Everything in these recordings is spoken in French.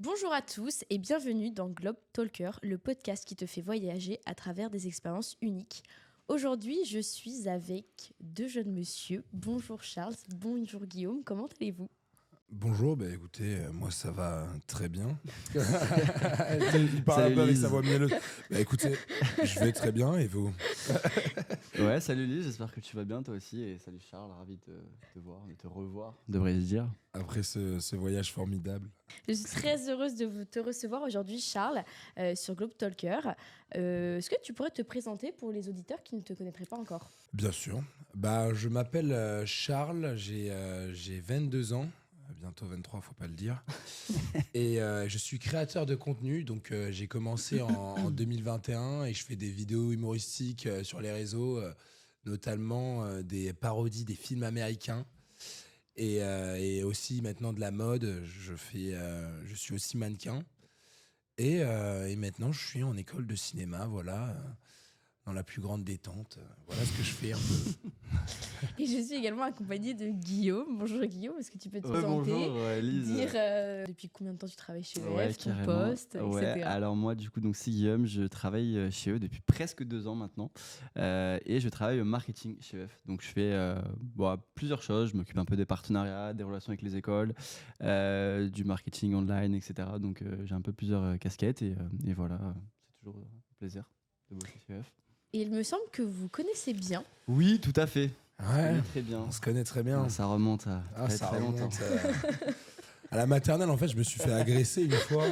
Bonjour à tous et bienvenue dans Globe Talker, le podcast qui te fait voyager à travers des expériences uniques. Aujourd'hui, je suis avec deux jeunes messieurs. Bonjour Charles, bonjour Guillaume, comment allez-vous ? Bonjour, écoutez, moi ça va très bien. Il parle un peu avec sa voix mielleuse. Écoutez, je vais très bien et vous ? Ouais, salut Lise, j'espère que tu vas bien toi aussi. Et salut Charles, ravi de te voir, de te revoir, devrais-je dire. Après ce voyage formidable. Je suis très heureuse de te recevoir aujourd'hui Charles sur Globe Talker. Est-ce que tu pourrais te présenter pour les auditeurs qui ne te connaîtraient pas encore ? Bien sûr. Je m'appelle Charles, j'ai 22 ans. Bientôt 23, faut pas le dire. Et je suis créateur de contenu, donc j'ai commencé en 2021 et je fais des vidéos humoristiques sur les réseaux, notamment des parodies des films américains et aussi maintenant de la mode. Je suis aussi mannequin et maintenant je suis en école de cinéma, voilà. Dans la plus grande détente. Voilà ce que je fais un peu. Et je suis également accompagnée de Guillaume. Bonjour Guillaume, est-ce que tu peux te présenter, bonjour Lise. dire depuis combien de temps tu travailles chez EF, Ouais, ton carrément. poste, etc. Ouais, alors moi du coup c'est Guillaume, je travaille chez eux depuis presque 2 ans maintenant et je travaille au marketing chez EF. Donc je fais plusieurs choses, je m'occupe un peu des partenariats, des relations avec les écoles, du marketing online, etc. Donc j'ai un peu plusieurs casquettes et voilà, c'est toujours un plaisir de bosser chez EF. Et il me semble que vous connaissez bien. Oui, tout à fait. Ouais, Très bien. on se connaît très bien. Ça remonte à très longtemps. À la maternelle, en fait, je me suis fait agresser une fois.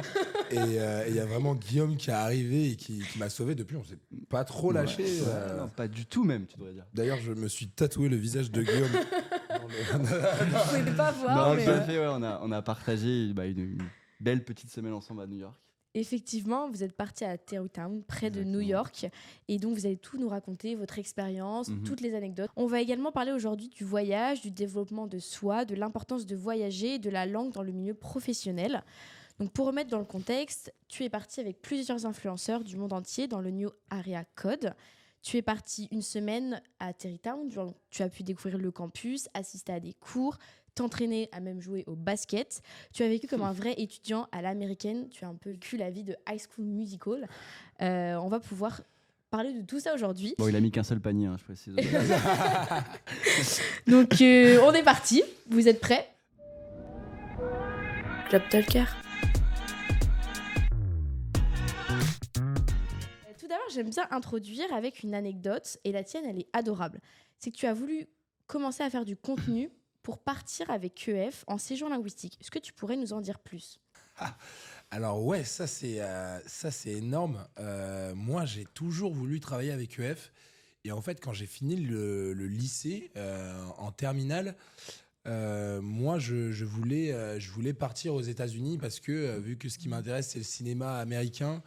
Et il y a vraiment Guillaume qui est arrivé et qui m'a sauvé. Depuis, on s'est pas trop lâché. Ouais, non, pas du tout même, tu devrais dire. D'ailleurs, je me suis tatoué le visage de Guillaume. Vous ne pouvez pas voir, Non, mais tout à fait, ouais, on a partagé une belle petite semaine ensemble à New York. effectivement, vous êtes parti à Tarrytown, près de Exactement. New York. Et donc, vous allez tout nous raconter, votre expérience, Mhm. toutes les anecdotes. On va également parler aujourd'hui du voyage, du développement de soi, de l'importance de voyager et de la langue dans le milieu professionnel. Donc, pour remettre dans le contexte, tu es parti avec plusieurs influenceurs du monde entier dans le New Area Code. Tu es parti une semaine à Tarrytown, tu as pu découvrir le campus, assister à des cours, t'entraîner à même jouer au basket. Tu as vécu comme un vrai étudiant à l'américaine, tu as un peu vécu la vie de High School Musical. On va pouvoir parler de tout ça aujourd'hui. Bon, il a mis qu'un seul panier, je précise. Donc on est parti, vous êtes prêts ? Club Talker. Tout d'abord, j'aime bien introduire avec une anecdote, et la tienne, elle est adorable. C'est que tu as voulu commencer à faire du contenu pour partir avec EF en séjour linguistique. Est-ce que tu pourrais nous en dire plus ? Alors ouais, ça c'est énorme. Moi, j'ai toujours voulu travailler avec EF. Et en fait, quand j'ai fini le lycée en terminale, moi, je voulais partir aux États-Unis parce que vu que ce qui m'intéresse, c'est le cinéma américain,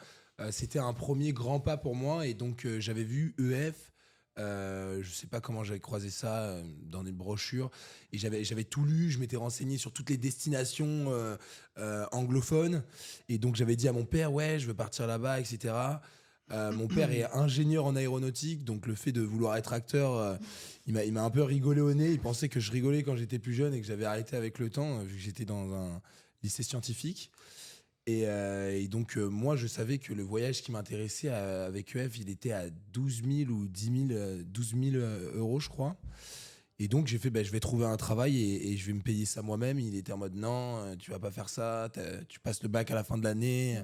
c'était un premier grand pas pour moi. Et donc, j'avais vu EF. Je sais pas comment j'avais croisé ça dans des brochures et j'avais tout lu, je m'étais renseigné sur toutes les destinations anglophones et donc j'avais dit à mon père ouais je veux partir là-bas, etc. Mon père est ingénieur en aéronautique, donc le fait de vouloir être acteur, il m'a un peu rigolé au nez. Il pensait que je rigolais quand j'étais plus jeune et que j'avais arrêté avec le temps vu que j'étais dans un lycée scientifique. Et donc, moi, je savais que le voyage qui m'intéressait avec EF, il était à 12 000 ou 12 000 euros, je crois. Et donc, j'ai fait, je vais trouver un travail et je vais me payer ça moi-même. Il était en mode, non, tu vas pas faire ça, tu passes le bac à la fin de l'année.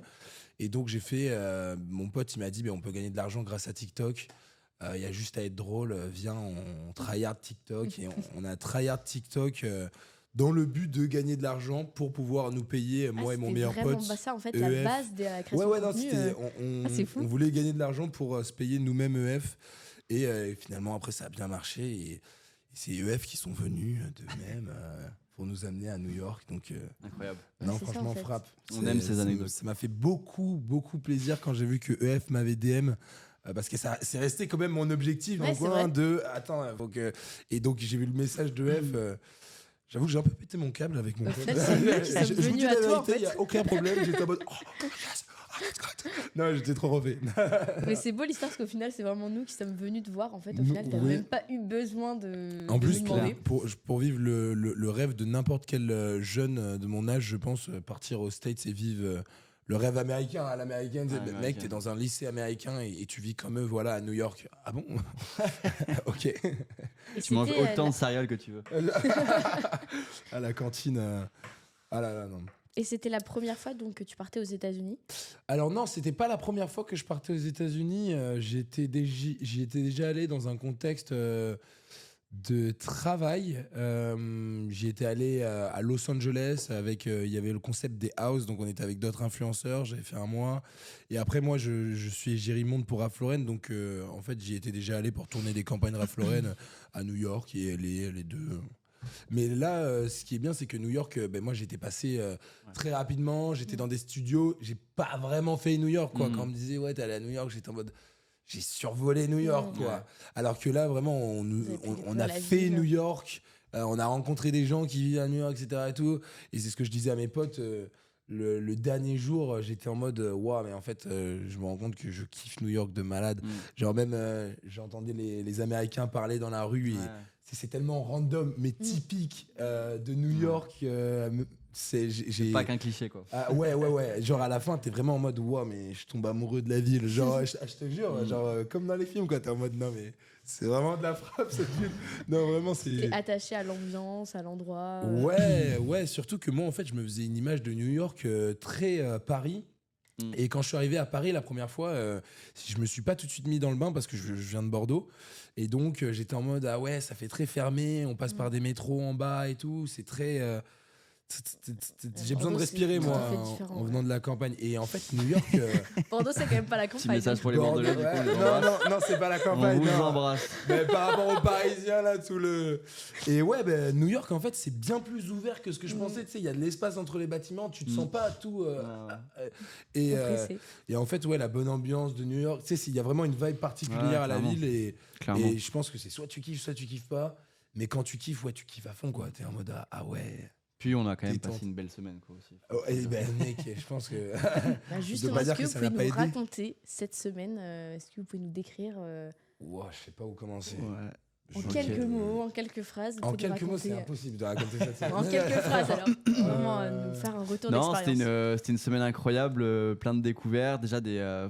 Et donc, j'ai fait, mon pote, il m'a dit, on peut gagner de l'argent grâce à TikTok. Il y a juste à être drôle, viens, on tryhard TikTok. Et on a tryhard TikTok dans le but de gagner de l'argent pour pouvoir nous payer, moi et mon meilleur pote. C'est ça, en fait, EF. la base de la création de contenu. C'est fou. On voulait gagner de l'argent pour se payer nous-mêmes EF. Et finalement, après, ça a bien marché. Et c'est EF qui sont venus d'eux-mêmes pour nous amener à New York. Donc, Incroyable. non, c'est franchement, ça, en fait. frappe. On aime ces anecdotes. Ça m'a fait beaucoup, beaucoup plaisir quand j'ai vu que EF m'avait DM. Parce que ça, c'est resté quand même mon objectif dans le coin de... Attends, et donc, j'ai vu le message d'EF... J'avoue que j'ai un peu pété mon câble avec mon pote. C'est eux qui sont venus à toi, en fait. Il n'y a aucun problème. J'étais en mode, oh yes, Non, j'étais trop refait. Mais c'est beau l'histoire parce qu'au final, c'est vraiment nous qui sommes venus te voir. En fait, au Nous, final, t'as oui. même pas eu besoin En de plus, nous demander. pour vivre le rêve de n'importe quel jeune de mon âge, je pense, partir aux States et vivre le rêve américain à l'américaine. Ah, Mec, américaine. t'es dans un lycée américain et tu vis comme eux, voilà, à New York. Ah bon? Ok. Et Tu manges c'était, autant de céréales que tu veux. À la cantine. Ah là là, non. Et c'était la première fois donc que tu partais aux États-Unis. Alors non, c'était pas la première fois que je partais aux États-Unis. J'y étais déjà allé dans un contexte de travail. J'y étais allé à Los Angeles avec. Il y avait le concept des house, donc on était avec d'autres influenceurs. J'avais fait un mois. Et après, moi, je suis égérie monde pour Ralph Lauren, donc en fait, j'y étais déjà allé pour tourner des campagnes Ralph Lauren à New York et les deux. Mais là, ce qui est bien, c'est que New York, moi, j'étais passé très rapidement. J'étais dans des studios. J'ai pas vraiment fait New York, quoi. Mhm. Quand on me disait, ouais, t'es allé à New York, j'étais en mode, j'ai survolé New York, quoi. Ouais. Alors que là, vraiment, avez pris on la a fait ville. New York. On a rencontré des gens qui vivent à New York, etc. Et tout. Et c'est ce que je disais à mes potes. Le dernier jour, j'étais en mode, waouh, mais en fait, je me rends compte que je kiffe New York de malade. Mm. Genre, même, j'entendais les Américains parler dans la rue et. Ouais. C'est tellement random, mais typique de New York. J'ai Pas qu'un cliché, quoi. Ah, ouais. Genre à la fin, t'es vraiment en mode, wow, mais je tombe amoureux de la ville. Genre, je te jure, genre, comme dans les films, quoi. T'es en mode, non, mais c'est vraiment de la frappe, cette ville. Non, vraiment, c'est. T'es attaché à l'ambiance, à l'endroit. Ouais, surtout que moi, en fait, je me faisais une image de New York très Paris. Mm. Et quand je suis arrivé à Paris la première fois, je me suis pas tout de suite mis dans le bain parce que je viens de Bordeaux. Et donc, j'étais en mode, ah ouais, ça fait très fermé, on passe par des métros en bas et tout. C'est très. J'ai besoin de Bordeaux, respirer, c'est moi, tout à fait différent, en venant de la campagne. Et en fait, New York. Bordeaux, c'est quand même pas la Petit campagne. message pour les Bordeaux, Bordelais, du coup, ouais, on les embrasse. non, c'est pas la On campagne. vous non. embrasse. Mais par rapport aux Parisiens, là, tout le. Et ouais, New York, en fait, c'est bien plus ouvert que ce que je pensais. Tu sais, il y a de l'espace entre les bâtiments, tu te sens pas tout. Et, Compressé. et en fait, ouais, la bonne ambiance de New York, tu sais, il y a vraiment une vibe particulière à la clairement. ville. Et Clairement. je pense que c'est soit tu kiffes pas. Mais quand tu kiffes, ouais, tu kiffes à fond, quoi. T'es en mode, ah ouais. Puis on a quand même Détente. passé une belle semaine, quoi, aussi. Oh, et mec, je pense que. Bah, justement, pas est-ce dire que que vous ça pouvez n'a pas nous aidé. raconter cette semaine est-ce que vous pouvez nous décrire Ouah, je sais pas où commencer. en Ok. quelques mots, en quelques phrases vous En pouvez nous quelques mots, c'est raconter, impossible de raconter cette semaine. en quelques phrases alors. Vraiment nous faire un retour Non, d'expérience. c'était une semaine incroyable, plein de découvertes. Déjà,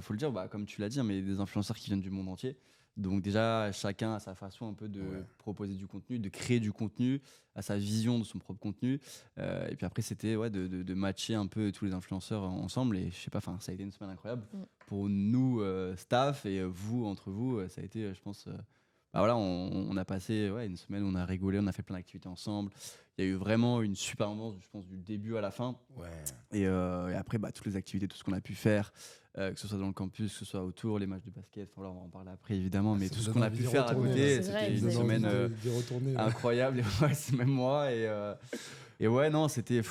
faut le dire, comme tu l'as dit, hein, mais des influenceurs qui viennent du monde entier. Donc déjà, chacun a sa façon un peu de proposer du contenu, de créer du contenu, à sa vision de son propre contenu. Et puis après, c'était de matcher un peu tous les influenceurs ensemble. Et je sais pas, ça a été une semaine incroyable. Pour nous, staff, et vous, entre vous, ça a été, je pense... on a passé une semaine où on a rigolé, on a fait plein d'activités ensemble. Il y a eu vraiment une super ambiance, je pense, du début à la fin. Ouais. Et après, toutes les activités, tout ce qu'on a pu faire, que ce soit dans le campus, que ce soit autour, les matchs de basket, on va en parler après évidemment, mais Ça tout vous ce donne qu'on a envie pu d'y faire à retourner, côté, là. C'est vrai, c'était vous une avez semaine d'y retourner. Là. incroyable. Et c'est même moi. Et ouais, non, c'était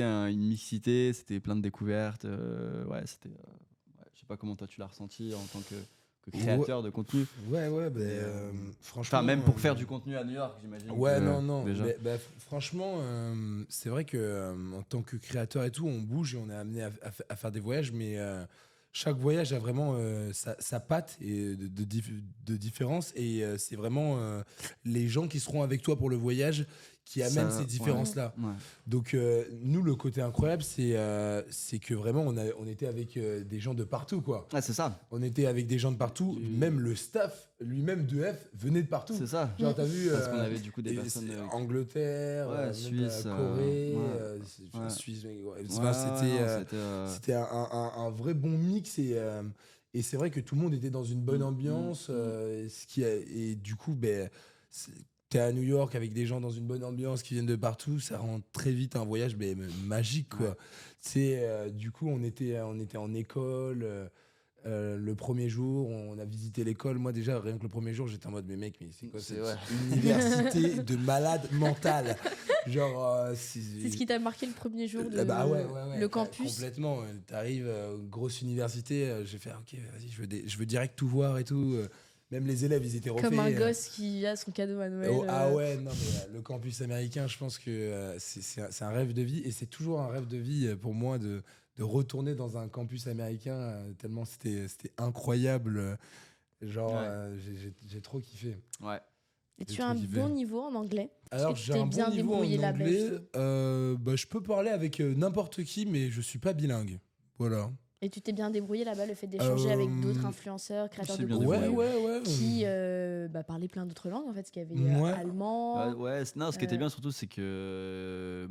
une mixité, c'était plein de découvertes. C'était. Je sais pas comment toi tu l'as ressenti en tant que créateur de contenu. Ouais, franchement. Enfin, même pour faire du contenu à New York, j'imagine. Ouais, non. Déjà. Franchement, c'est vrai que en tant que créateur et tout, on bouge et on est amené à faire des voyages, mais chaque voyage a vraiment sa patte et de différence. Et c'est vraiment les gens qui seront avec toi pour le voyage qui amènent ces différences-là. Ouais. Donc, nous, le côté incroyable, c'est que vraiment, on était avec des gens de partout, quoi. Ah, c'est ça. On était avec des gens de partout, même le staff lui-même de F venait de partout. C'est ça. Genre, t'as vu. Parce qu'on avait du coup des personnes. Angleterre, Suisse, Corée, Suisse. C'était un vrai bon mix et c'est vrai que tout le monde était dans une bonne ambiance. Et du coup, t'es à New York avec des gens dans une bonne ambiance qui viennent de partout, ça rend très vite un voyage magique, quoi. Du coup, on était en école. Le premier jour, on a visité l'école. Moi, déjà, rien que le premier jour, j'étais en mode, mais mec, mais c'est quoi cette université de malade mental? Genre, C'est ce qui t'a marqué le premier jour de ouais, le campus. Complètement. T'arrives, grosse université. J'ai fait, ok, vas-y, je veux direct tout voir et tout. Même les élèves, ils étaient refaits. Comme un gosse qui a son cadeau à Noël. Ah ouais, non, mais le campus américain, je pense que c'est un rêve de vie. Et c'est toujours un rêve de vie pour moi de de retourner dans un campus américain, tellement c'était incroyable. Genre, j'ai trop kiffé. Ouais. Et tu as un bon niveau en anglais? Alors, tu j'ai t'es un bien bon niveau en débrouillé là-bas, je anglais. trouve. Je peux parler avec n'importe qui, mais je suis pas bilingue. Voilà. Et tu t'es bien débrouillé là-bas, le fait d'échanger avec d'autres influenceurs, créateurs de contenu Ouais. qui parlaient plein d'autres langues, en fait, ce qu'il y avait allemand. Non, ce qui était bien surtout, c'est que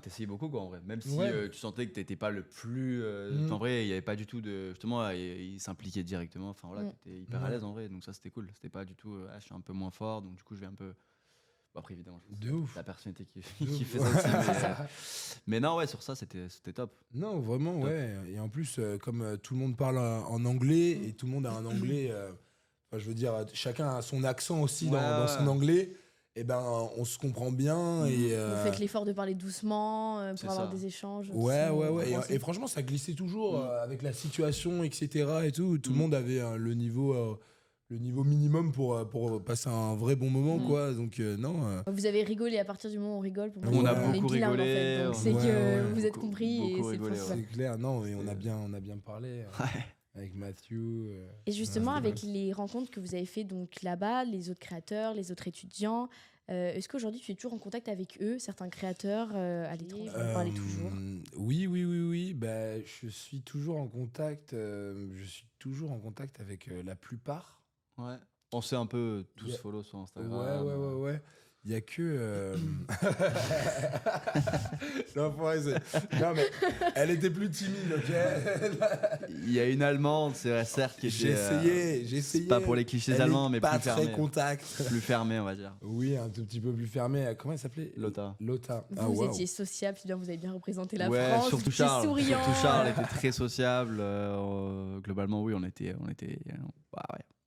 t'essayais beaucoup, quoi, en vrai. Même si tu sentais que t'étais pas le plus. En vrai, il y avait pas du tout de. Justement, il s'impliquait directement. Enfin voilà, t'étais hyper à l'aise en vrai. Donc ça, c'était cool. C'était pas du tout. Je suis un peu moins fort, donc du coup, je vais un peu. Après, évidemment, la personnalité qui fait ça aussi. Mais non, ouais, sur ça, c'était top. Non, vraiment, top. Ouais. Et en plus, comme tout le monde parle en anglais et tout le monde a un anglais, je veux dire, chacun a son accent aussi dans son anglais, et ben on se comprend bien. Et, vous faites l'effort de parler doucement pour avoir des échanges. Ouais. Et franchement, ça glissait toujours avec la situation, etc. Et tout. Tout le monde avait le niveau minimum pour passer un vrai bon moment, quoi. Donc, non. Vous avez rigolé à partir du moment où on rigole. Pour on a beaucoup rigolé. En fait, donc c'est que vous êtes compris. Et c'est clair, non, mais on a bien parlé. Avec Matthew. Et justement, avec les rencontres que vous avez fait donc là-bas, les autres créateurs, les autres étudiants, est-ce qu'aujourd'hui tu es toujours en contact avec eux, certains créateurs à l'étranger, vous parlez toujours? Oui. Je suis toujours en contact. Avec la plupart. Ouais. On s'est un peu tous follow sur Instagram. Ouais. Il y a que. Non, mais elle était plus timide, ok. Il y a une Allemande, c'est vrai, certes, qui était. J'ai essayé. Pas pour les clichés allemands, mais pas plus fermée. Très contact. Plus fermée, on va dire. Oui, un tout petit peu plus fermée. Comment elle s'appelait? Lota. Vous étiez sociable, vous avez bien représenté la ouais, France. Surtout Charles. Surtout Charles était très sociable. Globalement, oui, on était.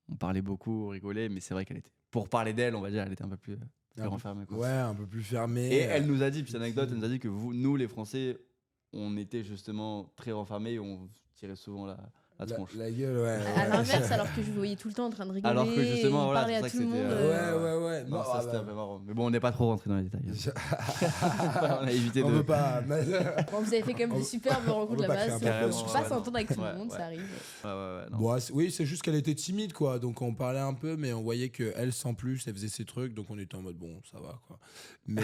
On parlait beaucoup, on rigolait, mais c'est vrai qu'elle était. Pour parler d'elle, on va dire, elle était un peu plus renfermée. Quoi. Ouais, un peu plus fermée. Et elle nous a dit, petite anecdote, elle nous a dit que nous, les Français, on était justement très renfermés et on tirait souvent la tronche. La gueule, ouais. À l'inverse, alors que je vous voyais tout le temps en train de rigoler. Alors que justement, et parler à tout le monde. Ouais. Non, ça c'était un peu marrant. Mais bon, on n'est pas trop rentré dans les détails. On a évité on veut pas. Bon, vous avez fait quand même de superbes rencontres là-bas. Je suis pas s'entendre avec tout le monde, ça arrive. Oui, c'est juste qu'elle était timide, quoi. Donc on parlait un peu, mais on voyait qu'elle, sans plus, elle faisait ses trucs. Donc on était en mode, bon, ça va, quoi. Mais.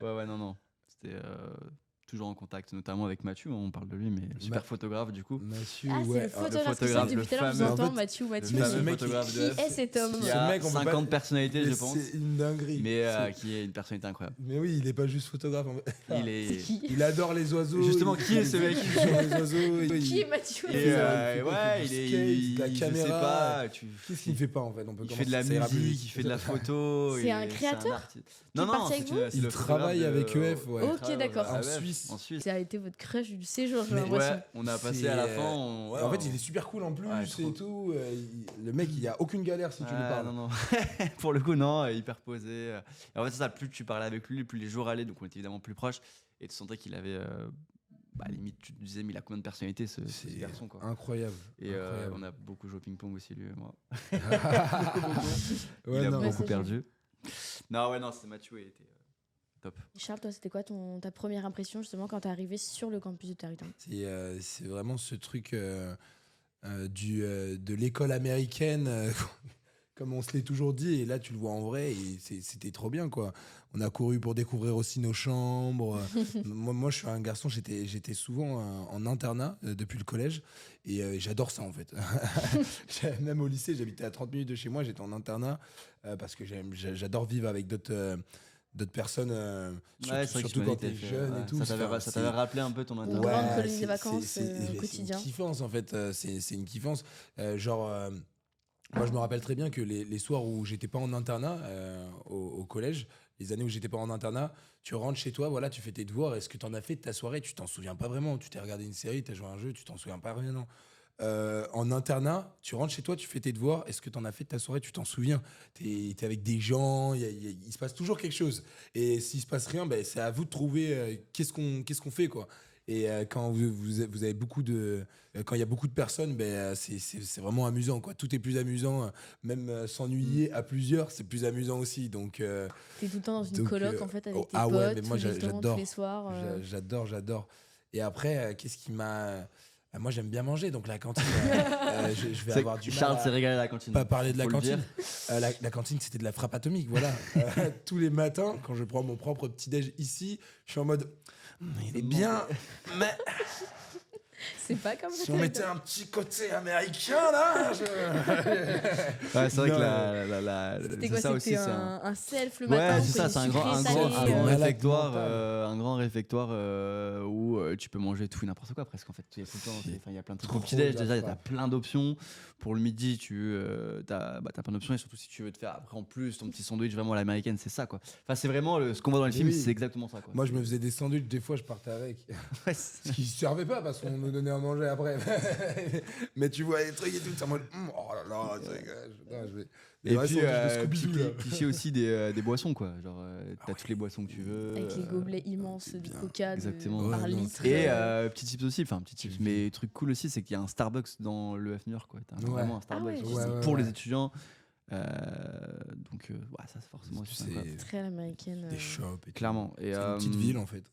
Non. C'était. Toujours en contact, notamment avec Mathieu, on parle de lui, mais super photographe du coup. Mathieu, c'est le photographe depuis tout à l'heure, je vous entends, Mathieu. Le photographe de qui est cet homme? Il a 50 personnalités, je pense. C'est une dinguerie. Mais qui est une personnalité incroyable. Mais oui, il n'est pas juste photographe. Il adore les oiseaux. Justement, qui est ce mec? Qui est Mathieu? Il la caméra. Je sais pas. Qu'est-ce qu'il ne fait pas en fait? Il fait de la musique, il fait de la photo. C'est un créateur? Non, il travaille avec EF. Ok, d'accord. En Suisse. Ça a été votre crush du séjour, j'ai l'impression. Ouais, on a passé à la fin. En fait, il est super cool en plus et tout. Le mec, il n'y a aucune galère si tu lui parles. Non. Pour le coup, non, hyper posé. En fait, c'est ça, plus tu parlais avec lui, plus les jours allaient, donc on était évidemment plus proches. Et tu sentais qu'il avait. Limite, tu te disais, mais il a combien de personnalités ce garçon, quoi. Incroyable. Et on a beaucoup joué au ping-pong aussi, lui et moi. beaucoup. Ouais, il a beaucoup perdu. Non, c'est Mathieu, il était. Top. Charles, toi, c'était quoi ta première impression justement quand t'es arrivé sur le campus de Tarrytown? C'est vraiment ce truc de l'école américaine, comme on se l'est toujours dit, et là tu le vois en vrai, et c'était trop bien, quoi. On a couru pour découvrir aussi nos chambres. moi, je suis un garçon, j'étais souvent en internat depuis le collège, et j'adore ça en fait. Même au lycée, j'habitais à 30 minutes de chez moi, j'étais en internat parce que j'adore vivre avec d'autres personnes, surtout quand t'es jeune et tout. Ça t'avait rappelé un peu ton internat. Une grande colonie de vacances au quotidien. C'est une kiffance en fait, c'est une kiffance. Moi je me rappelle très bien que les soirs où j'étais pas en internat au collège, les années où j'étais pas en internat, tu rentres chez toi, voilà, tu fais tes devoirs, et ce que t'en as fait de ta soirée, tu t'en souviens pas vraiment. Tu t'es regardé une série, t'as joué à un jeu, tu t'en souviens pas vraiment. En internat, tu rentres chez toi, tu fais tes devoirs, est-ce que tu en as fait de ta soirée, tu t'en souviens? T'es avec des gens, il se passe toujours quelque chose. Et s'il se passe rien, c'est à vous de trouver qu'est-ce qu'on fait, quoi. Et quand vous avez beaucoup de... quand il y a beaucoup de personnes, c'est vraiment amusant, quoi. Tout est plus amusant. Même s'ennuyer à plusieurs, c'est plus amusant aussi. Donc, t'es tout le temps dans une coloc, en fait, avec tes potes. Ouais, mais moi, j'adore. Tous les soirs. J'adore. Et après, qu'est-ce qui m'a... Moi, j'aime bien manger, donc la cantine, je vais C'est- avoir du mal Charles à s'est régalé à la cantine. pas parler de la Faut le cantine. dire. La cantine, c'était de la frappe atomique, voilà. Tous les matins, quand je prends mon propre petit-déj ici, je suis en mode... Il est bien, mais C'est pas comme si ça. on mettait un petit côté américain, là... Ouais, c'est vrai que C'était c'est quoi? ça aussi. C'était C'est un self le Ouais, matin. c'est ça, c'est un grand, malade réfectoire, mental. un grand réfectoire où tu peux manger tout et n'importe quoi presque en fait. Il y a tout le temps, il y a plein de trucs. Au Trop petit-déj, de la déjà, il y a frappe. plein d'options. Pour le midi, t'as plein d'options et surtout si tu veux te faire après en plus ton petit sandwich vraiment à l'américaine, c'est ça quoi. Enfin, c'est vraiment ce qu'on voit dans les Oui, films, oui. c'est exactement ça quoi. Moi, je me faisais des sandwichs, des fois, je partais avec. Ouais, c'est- Ce qui ne servait pas parce qu'on nous donnait à manger après. Mais tu vois les trucs et tout, t'es en mode oh là là, c'est je vais. Et vrais puis, sandwichs de Scooby-Doo, là. cliché aussi des boissons quoi. Genre, t'as toutes les boissons que tu veux. Avec les gobelets immenses de coca exactement. par Ouais, non, litre. Et petit tips aussi, enfin petit tips, mais truc cool aussi, c'est qu'il y a un Starbucks dans l'EF New York quoi. T'as Ouais. vraiment un Starbucks Ah ouais, aussi ouais, pour ouais. les étudiants. Donc ouais, ça c'est forcément aussi incroyable. C'est Très à l'américaine. des shops et tout. Clairement. Et, C'est une petite ville en fait.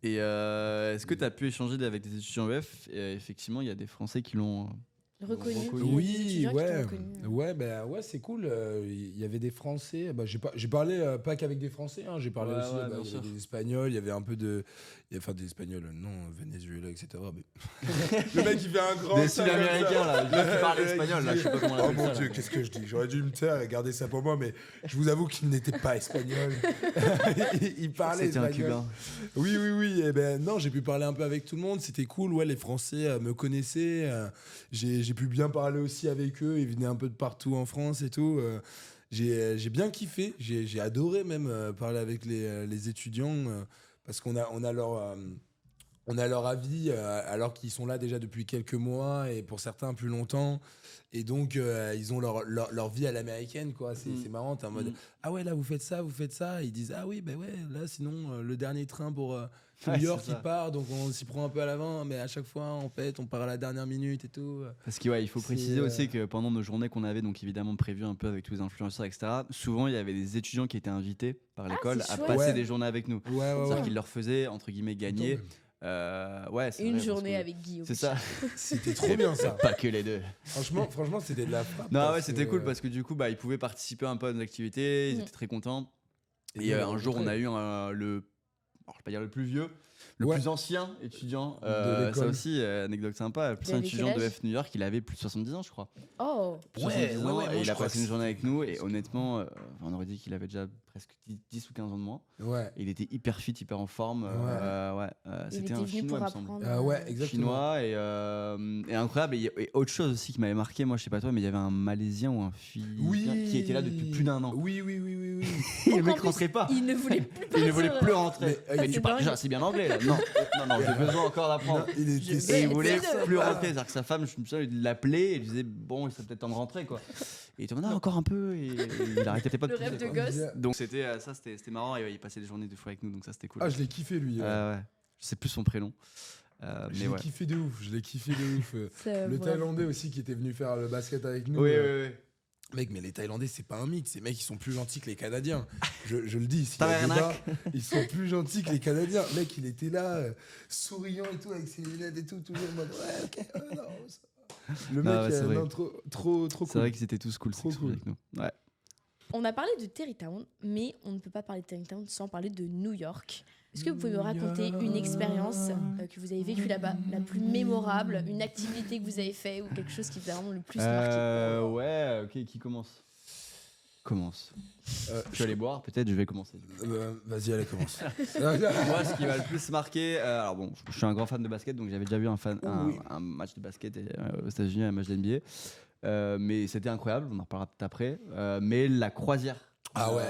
Et est-ce que tu as pu échanger avec des étudiants EF? Et effectivement, il y a des Français qui l'ont. Reconnu. Reconnu. Il y a des Oui, étudiants qui ouais. t'ont reconnu. Ouais, c'est cool. Il y avait des Français. Bah, j'ai parlé pas qu'avec des Français. Hein. J'ai parlé Ouais, aussi. ouais, Il bien y sûr. avait des Espagnols. Il y avait un peu de. Enfin, des Espagnols, non, Venezuela, etc. Mais... le mec, il fait un grand. Des sac comme ça. Sud-Américains là, le mec qui parle espagnol là, je sais pas comment on Oh appelle mon ça. dieu, là. qu'est-ce que je dis? J'aurais dû me taire et garder ça pour moi, mais je vous avoue qu'il n'était pas espagnol. Il parlait C'était un espagnol. Cubain. Oui. Et ben non, j'ai pu parler un peu avec tout le monde. C'était cool. Ouais, les Français me connaissaient. J'ai pu bien parler aussi avec eux. Ils venaient un peu de partout en France et tout. J'ai bien kiffé. J'ai adoré même parler avec les étudiants parce on a leur avis alors qu'ils sont là déjà depuis quelques mois et pour certains plus longtemps. Et donc, ils ont leur vie à l'américaine, quoi. C'est marrant, t'es en mode ah ouais, là, vous faites ça. Et ils disent ah oui, ben ouais, là, sinon, le dernier train pour New Ouais, York, c'est il ça. part, donc on s'y prend un peu à l'avant, mais à chaque fois, en fait, on part à la dernière minute et tout. Parce qu'il faut C'est, préciser aussi que pendant nos journées qu'on avait, donc évidemment prévues un peu avec tous les influenceurs, etc., souvent il y avait des étudiants qui étaient invités par l'école c'est à chouette. passer Ouais. des journées avec nous. Ouais, C'est-à-dire ouais. qu'ils leur faisaient, entre guillemets, gagner. Ouais, c'est Une vrai, parce journée que- avec Guillaume. C'est ça. C'était trop bien, ça. Pas que les deux. Franchement, c'était de la frappe. Non, parce ouais, c'était que- cool parce que du coup, ils pouvaient participer un peu à nos activités, ils Mm. étaient très contents. Et Et nous, un jour, on a eu alors, je vais pas dire le plus vieux, le Ouais. plus ancien étudiant. De l'école. Ça aussi, anecdote sympa, le plus Il ancien avait étudiant quel de âge F New York, il avait plus de 70 ans, je crois. Oh, Plus de Ouais, 70 ouais, ans, ouais, et moi, il je a crois passé que une journée avec nous, et c'est- honnêtement, on aurait dit qu'il avait déjà presque 10 ou 15 ans de moins. Ouais. Et il était hyper fit, hyper en forme. il C'était était un venu chinois, pour il me semble. apprendre. Ouais, exactement. Chinois et incroyable. Et autre chose aussi qui m'avait marqué, moi je sais pas toi, mais il y avait un Malaisien ou un Philippin qui était là depuis plus d'un an. Oui. Et le Donc, en mec plus, rentrait pas. Il ne voulait plus Il ne voulait partir. plus rentrer. Mais, Mais c'est tu parles dingue. déjà assez bien anglais là. Non, j'ai besoin encore d'apprendre. Non, il était Je Et vais- il voulait c'est plus le- rentrer. C'est-à-dire que sa femme, je me souviens, il l'appelait et il disait bon, il serait peut-être temps de rentrer quoi. Et il était non, encore un peu. Et il arrêtait pas de Le pousser, rêve de quoi. gosse. Donc c'était marrant et il passait des journées des fois avec nous, donc ça c'était cool. Ah, je l'ai kiffé, lui. Ouais. Je sais plus son prénom. Je Mais l'ai ouais. kiffé de ouf. C'est Le vraiment- Thaïlandais aussi qui était venu faire le basket avec nous. Oui. Mec, mais les Thaïlandais, c'est pas un mythe. Ces mecs, ils sont plus gentils que les Canadiens. Je le dis. S'il y a Tabarnak. débat, ils sont plus gentils que les Canadiens. Mec, il était là, souriant et tout, avec ses lunettes et tout, toujours en mode ouais, ok, non, ça va. Le Non, mec, ouais, c'est vrai. non, trop cool. C'est vrai qu'ils étaient tous cool, Trop ceux qui cool. sont avec nous. Ouais. On a parlé de Terrytown, mais on ne peut pas parler de Terrytown sans parler de New York. Est-ce que vous pouvez me raconter une expérience que vous avez vécue là-bas, la plus mémorable, une activité que vous avez fait ou quelque chose qui vous a vraiment le plus marqué? Ouais, ok, qui commence Commence. Je vais aller boire, peut-être je vais commencer. Vas-y, allez, commence. Moi, ce qui m'a le plus marqué, alors bon, je suis un grand fan de basket, donc j'avais déjà vu Oui. un match de basket aux États-Unis, un match d'NBA. Mais c'était incroyable, on en reparlera peut-être après. Mais la croisière. Ah ouais,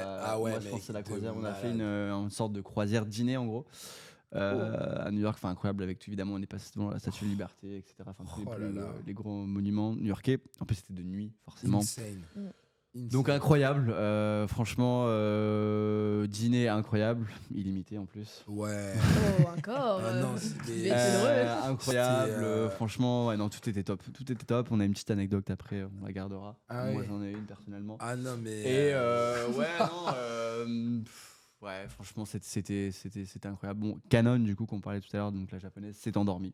moi, je mec, pense que c'est la de croisière. On a fait malade. une sorte de croisière dîner en gros. À New York, enfin incroyable, avec tout, évidemment, on est passé devant la Statue de Liberté, etc. Enfin, tous Oh là là. les gros monuments new-yorkais. En plus, c'était de nuit, forcément. Insane. Donc incroyable, franchement, dîner incroyable, illimité en plus. Ouais. Oh, encore Ah non, vous c'était- devez être heureux. Incroyable, C'était, franchement, ouais, non, tout était top. Tout était top. On a une petite anecdote après, on la gardera. Ah Moi, oui. j'en ai une personnellement. Ah non, mais. Et ouais, non, Ouais, franchement, c'était incroyable. Bon, Canon, du coup, qu'on parlait tout à l'heure, donc la japonaise, s'est endormie.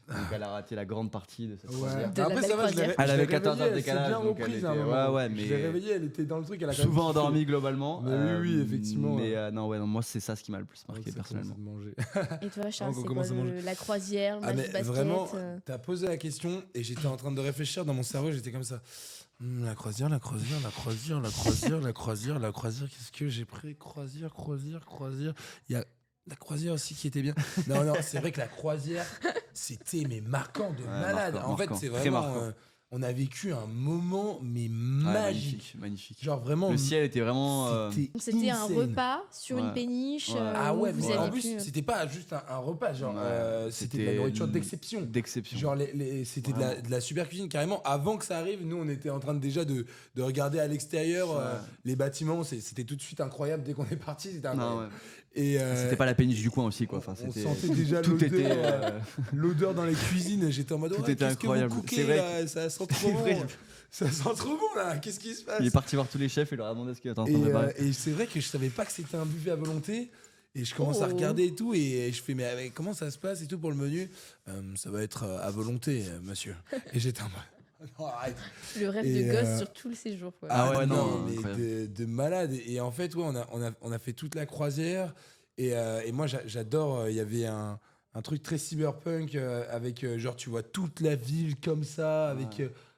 Donc elle a raté la grande partie de cette croisière. De la Après, belle ça va, croisière. Elle je avait l'ai 14 heures de réveillée, elle s'est décalage, bien donc elle reprise était- à un moment. ouais, Je mais- l'ai réveillée, elle était dans le truc, elle a quand même Souvent kiffé. endormie globalement. Mais oui, effectivement. Mais non, ouais, non, moi, c'est ça ce qui m'a le plus marqué Donc, ça personnellement. commence à te manger. Et toi, Charles, on c'est commence quoi à manger. la croisière, le Ah match mais de basket vraiment, t'as posé la question et j'étais en train de réfléchir dans mon cerveau, j'étais comme ça. La croisière, la croisière, la croisière, la croisière, la croisière, la croisière, qu'est-ce que j'ai pris? Croisière, croisière, croisière. Il y a la croisière aussi qui était bien. Non, c'est vrai que la croisière, c'était mais marquant de malade. Marquant, en fait, marquant, c'est très vraiment... marquant. on a vécu un moment mais Ouais, magique. magnifique. Genre vraiment... Le ciel était vraiment. C'était un insane. repas sur une Ouais. péniche. Ouais. Ah où ouais, vous mais en aviez plus, c'était pas juste un repas, genre, Ouais, c'était de la nourriture d'exception. D'exception. Genre, c'était de la super cuisine. Carrément, avant que ça arrive, nous, on était en train déjà de regarder à l'extérieur les bâtiments. C'était tout de suite incroyable. Dès qu'on est parti, c'était incroyable. Non, ouais. Et, C'était pas la péniche du coin aussi, quoi. Enfin, on c'était. sentait déjà Tout l'odeur, était. l'odeur dans les cuisines. J'étais en mode, Tout ouais, était qu'est-ce que incroyable. vous cookez, C'est vrai là Ça sent trop C'est bon. vrai. Ça sent trop bon, là. Qu'est-ce qui se passe Il est parti voir tous les chefs et leur a demandé ce qu'il était en train de préparer. Et c'est vrai que je savais pas que c'était un buffet à volonté. Et je commence à regarder et tout. Et je fais, mais comment ça se passe et tout pour le menu? Ça va être à volonté, monsieur. Et j'étais en mode, non, arrête. Le rêve Et, de gosse sur tout le séjour. Quoi. Ah ouais, non, mais incroyable. de malade. Et en fait, ouais, on a fait toute la croisière. Et moi, j'adore. Il y avait un truc très cyberpunk avec, genre, tu vois toute la ville comme ça,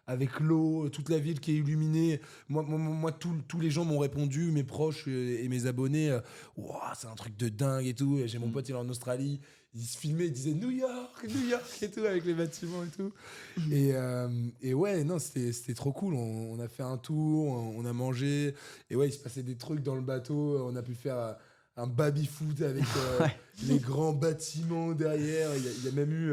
avec l'eau, toute la ville qui est illuminée. Moi tous les gens m'ont répondu, mes proches et mes abonnés, Ouah, c'est un truc de dingue et tout. Et j'ai mon pote, il est en Australie. Il se filmait, il disait New York et tout, avec les bâtiments et tout. Et ouais, non, c'était trop cool. On a fait un tour, on a mangé. Et ouais, il se passait des trucs dans le bateau. On a pu faire un baby-foot avec les grands bâtiments derrière. Il y a même eu,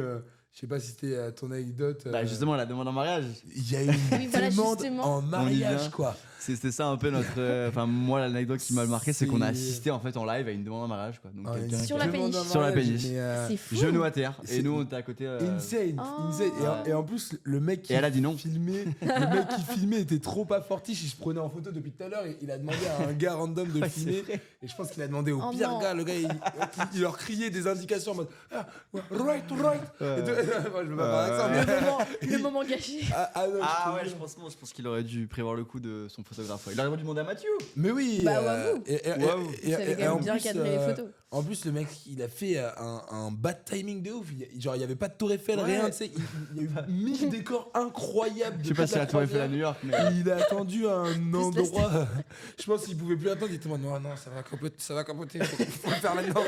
je sais pas si c'était ton anecdote. Bah, justement, la demande en mariage. Il y a eu une voilà, demande justement. en mariage, quoi. C'était ça un peu notre. Enfin, moi, l'anecdote qui m'a marqué, c'est qu'on a C'est- assisté en fait en live à une demande en mariage, quoi. Donc, Ah, quelqu'un une Sur qui- la péniche. demande en Sur la mariage, péniche. mais, C'est fou. genou à terre. C'est Et nous, on était à côté. insane, Oh. insane. Et en plus, le mec qui Et elle a dit non. filmait, le mec qui filmait était trop pas fortiche. Il se prenait en photo depuis tout à l'heure. Et il a demandé à un gars random de Ouais, filmer. c'est vrai. Et je pense qu'il a demandé au Oh pire non. gars. Le gars, il leur criait des indications en mode right. Et moi, je veux pas parler avec ça, mais- Le moment gâché. Non, Ah te ouais, jure. je pense qu'il aurait dû prévoir le coup de son photographe. Il aurait dû demander à Mathieu. Mais oui. Bah, ou à vous. Ou à vous. Vous savez quand en même bien plus, cadrer les photos. En plus, le mec, il a fait un bad timing de ouf. Genre, il n'y avait pas de tour Eiffel, Ouais. rien. Tu sais, il y a eu 1000 décors incroyables. Je sais pas si la tour Eiffel à New York, mais. Il a attendu un la endroit. Je pense qu'il pouvait plus attendre. Il était en mode, non, ça va capoter. Faut le faire maintenant.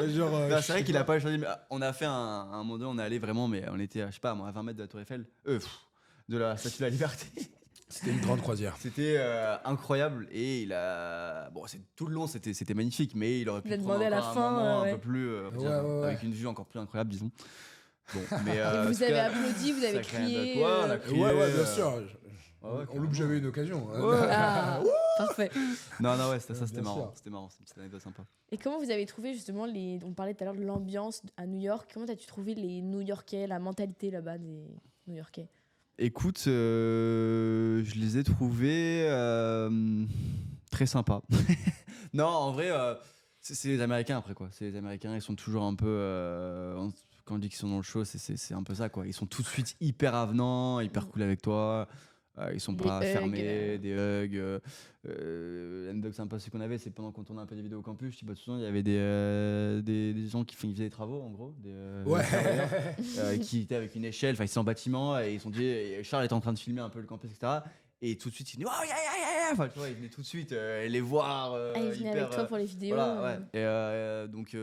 Genre, Non, c'est vrai qu'il a pas choisi. Mais on a fait un moment donné, on est allé vraiment, mais on était, je sais pas, moi, à 20 mètres de la tour Eiffel. De la Statue de la Liberté. C'était une grande croisière. C'était incroyable et il a bon c'est tout le long c'était magnifique mais il aurait pu Il a prendre demandé à la encore un fin, moment ouais. un peu plus Ouais. avec une vue encore plus incroyable disons. Bon mais Et vous en tout avez cas, applaudi, vous avez sacré crié. anecdote. Ouais, on a crié, Ouais, bien sûr. ouais, On loupe jamais une occasion. Ah, parfait. non ouais c'était Bien marrant sûr. c'était marrant c'est une petite anecdote sympa. Et comment vous avez trouvé justement on parlait tout à l'heure de l'ambiance à New York. Comment as-tu trouvé les New-Yorkais, la mentalité là-bas des New-Yorkais? Écoute je les ai trouvés très sympas. Non en vrai c'est les Américains après quoi c'est les Américains ils sont toujours un peu quand on dit qu'ils sont dans le show c'est un peu ça quoi ils sont tout de suite hyper avenants hyper cool avec toi ils sont Des pas hugs, fermés des hugs l'anecdote sympa c'est qu'on avait c'est pendant qu'on tournait un peu des vidéos au campus tu vois souvent il y avait des gens qui faisaient des travaux en gros Ouais. surveillants, qui étaient avec une échelle enfin ils étaient en bâtiment et ils sont dit et Charles était en train de filmer un peu le campus etc et tout de suite il dit oh yeah, yeah, yeah. Enfin, tu vois il venait tout de suite les voir Ah, il venait hyper, avec toi pour les vidéos. voilà, ouais. Et donc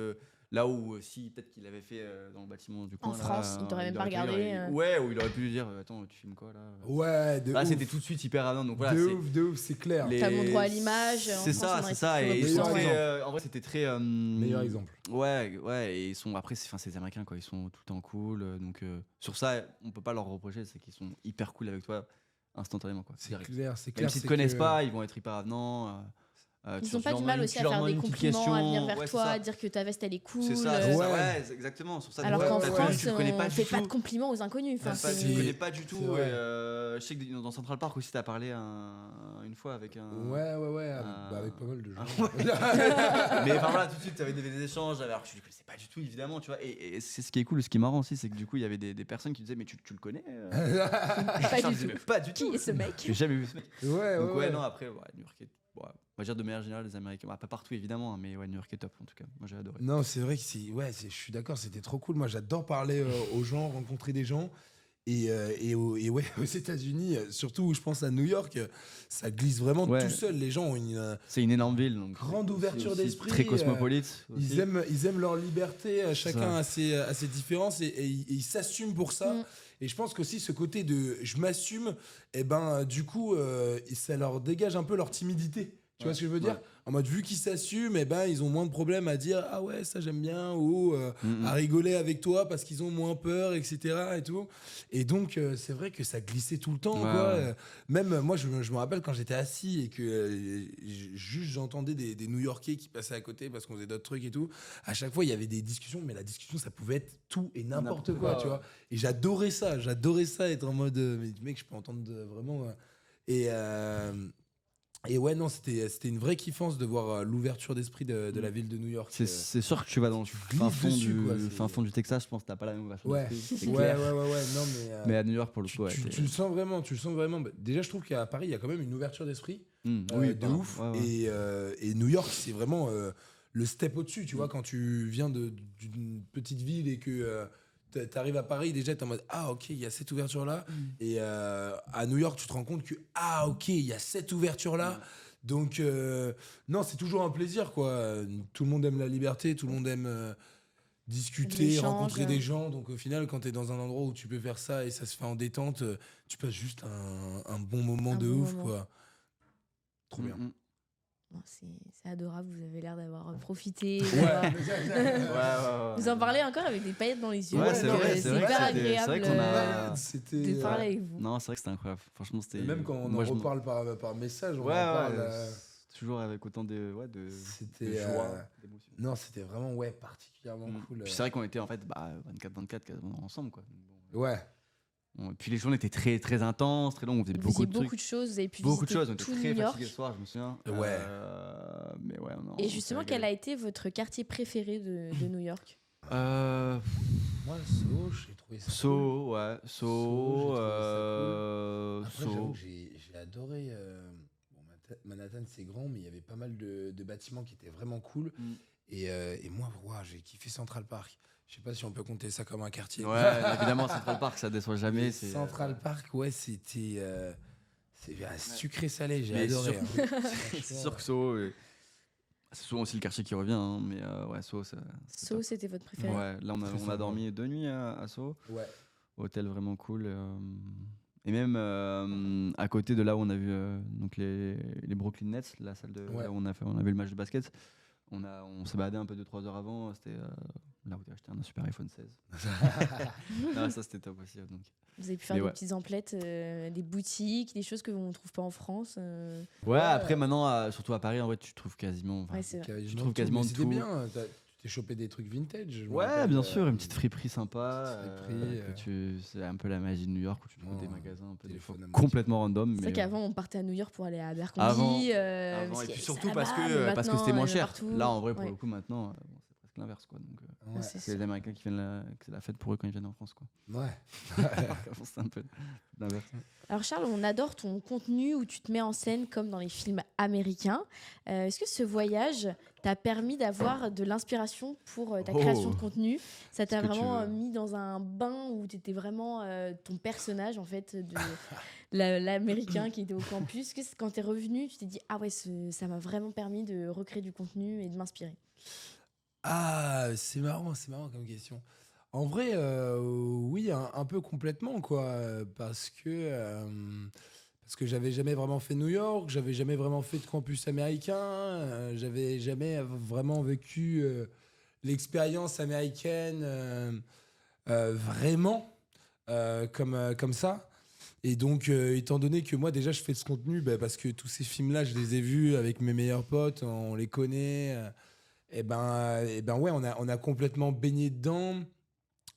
là où si peut-être qu'il l'avait fait dans le bâtiment du coin En là, France, il t'aurait même pas aurait pu- regardé, ouais ou il aurait pu lui dire attends tu filmes quoi là Ouais, de là ouf. c'était tout de suite hyper avenant donc voilà De c'est ouf, c'est clair. les- T'as mon droit à l'image. c'est ça et ils Meilleur sont très, exemple. en vrai c'était très Meilleur exemple. ouais et ils sont après c'est les Américains quoi ils sont tout le temps cool donc sur ça on peut pas leur reprocher c'est qu'ils sont hyper cool avec toi instantanément quoi C'est direct. clair, c'est clair. Même s'ils te c'est connaissent que- pas ils vont être hyper avenants Ils n'ont pas du mal aussi à faire des compliments, à venir vers toi, à dire que ta veste elle est cool. C'est ça, ouais, exactement. Sur ça, alors qu'en France, tu connais pas on fait pas de compliments aux inconnus. Tu ne connais pas du tout. Je sais que dans Central Park aussi, tu as parlé une fois avec un. Ouais, avec pas mal de gens. Mais enfin voilà, tout de suite, tu avais des échanges, alors que tu ne le connaissais pas du tout, évidemment. Tu vois, et c'est ce qui est cool, ce qui est marrant aussi, c'est que du coup, il y avait des personnes qui disaient, mais tu le connais Pas du tout. Qui est ce mec? J'ai jamais vu ce mec. Ouais, non, après, New York est. On va dire de manière générale, les Américains, pas partout évidemment, mais New York est top en tout cas. Moi j'ai adoré. Non, c'est vrai que je suis d'accord, c'était trop cool. Moi j'adore parler aux gens, rencontrer des gens. Et ouais, aux États-Unis, surtout je pense à New York, ça glisse vraiment tout seul. Les gens ont c'est une énorme ville, donc grande ouverture d'esprit. Très cosmopolite. Ils aiment leur liberté, chacun a ses différences et ils s'assument pour ça. Et je pense qu'aussi ce côté de je m'assume, du coup, ça leur dégage un peu leur timidité. Tu vois ce que je veux dire? En mode, vu qu'ils s'assument, ils ont moins de problèmes à dire ah ouais, ça j'aime bien, ou à rigoler avec toi parce qu'ils ont moins peur, etc. Et tout. Et donc, c'est vrai que ça glissait tout le temps. Quoi. Même moi, je me rappelle quand j'étais assis et que juste j'entendais des New-Yorkais qui passaient à côté parce qu'on faisait d'autres trucs et tout. À chaque fois, il y avait des discussions, mais la discussion, ça pouvait être tout et n'importe quoi, tu vois. Et j'adorais ça, être en mode, mais mec, je peux entendre vraiment. Et ouais, non, c'était une vraie kiffance de voir l'ouverture d'esprit de la ville de New York. C'est sûr que tu vas dans le fin fond du Texas, je pense que t'as pas la même ouverture d'esprit. Ouais. Non, mais à New York, pour le coup, tu le sens vraiment. Déjà, je trouve qu'à Paris, il y a quand même une ouverture d'esprit de ouf. Et New York, c'est vraiment le step au-dessus. Tu vois, quand tu viens d'une petite ville et que t'arrives à Paris, déjà t'es en mode ah ok, il y a cette ouverture là. Et à New York tu te rends compte que ah ok, il y a cette ouverture là. Donc non, c'est toujours un plaisir quoi. Tout le monde aime la liberté, tout le monde aime discuter, rencontrer des gens. Donc au final, quand t'es dans un endroit où tu peux faire ça et ça se fait en détente, tu passes juste un bon moment de ouf quoi. Trop bien. Bon, c'est adorable, vous avez l'air d'avoir profité. Ouais. Vous en parlez encore avec des paillettes dans les yeux. Ouais, c'est vrai, c'est hyper agréable de parler avec vous. Non, c'est vrai que c'était incroyable. Franchement, c'était. Et même quand on en reparle par message, on en parle. Toujours avec autant de joie, d'émotion. Non, c'était vraiment particulièrement cool. Puis c'est vrai qu'on était en fait 24/24 quasiment ensemble quoi. Ouais. Puis les journées étaient très très intenses, très longues, on faisait beaucoup de choses, vous avez pu beaucoup de visiter choses, on était très fatigués le soir, je me souviens. Ouais. Mais ouais, non. Et justement, quel a été votre quartier préféré de New York? Moi, Soho, j'ai trouvé ça Soho, cool. ouais. Soho, Après, j'avoue que j'ai adoré. Manhattan, c'est grand, mais il y avait pas mal de bâtiments qui étaient vraiment cool. Et moi, j'ai kiffé Central Park. Je sais pas si on peut compter ça comme un quartier. Ouais, évidemment, Central Park, ça déçoit jamais. Central Park, c'était sucré salé, j'ai adoré. C'est sûr que Soho, c'est souvent aussi le quartier qui revient, hein, mais ouais, Soho, Soho, c'était votre préféré? Ouais, là on a dormi 2 nuits à Soho. Ouais. Hôtel vraiment cool. Et même à côté de là où on a vu donc les Brooklyn Nets, la salle là où on a vu le match de basket. On s'est baladé un peu 2-3 heures avant, c'était là où tu as acheté un super iPhone 16. Non, ça c'était top aussi. Donc. Vous avez pu faire des petites emplettes, des boutiques, des choses que on ne trouve pas en France. Ouais, après maintenant, surtout à Paris, en vrai, tu trouves quasiment, tu trouves quasiment tout. C'était bien, tu t'es chopé des trucs vintage. Ouais, bien sûr, une petite friperie sympa. C'est un peu la magie de New York où tu trouves des magasins un peu des fois complètement random. C'est vrai qu'avant on partait à New York pour aller à Abercrombie. Avant, et puis surtout parce que c'était moins cher. Là, en vrai, pour le coup, maintenant, c'est presque l'inverse, quoi. Donc, c'est les Américains qui viennent c'est la fête pour eux quand ils viennent en France, quoi. Ouais. C'est un peu l'inverse. Alors Charles, on adore ton contenu où tu te mets en scène comme dans les films américains. Est-ce que ce voyage t'a permis d'avoir de l'inspiration pour ta création de contenu? Ça t'a vraiment mis dans un bain où tu étais vraiment ton personnage en fait de l'américain qui était au campus. Que quand tu es revenu, tu t'es dit ah ouais, ça m'a vraiment permis de recréer du contenu et de m'inspirer? Ah, c'est marrant comme question. En vrai, oui, un peu complètement, quoi. Parce que j'avais jamais vraiment fait New York, j'avais jamais vraiment fait de campus américain, j'avais jamais vraiment vécu l'expérience américaine vraiment comme ça. Et donc, étant donné que moi, déjà, je fais de ce contenu, parce que tous ces films-là, je les ai vus avec mes meilleurs potes, on les connaît. Ouais, on a complètement baigné dedans.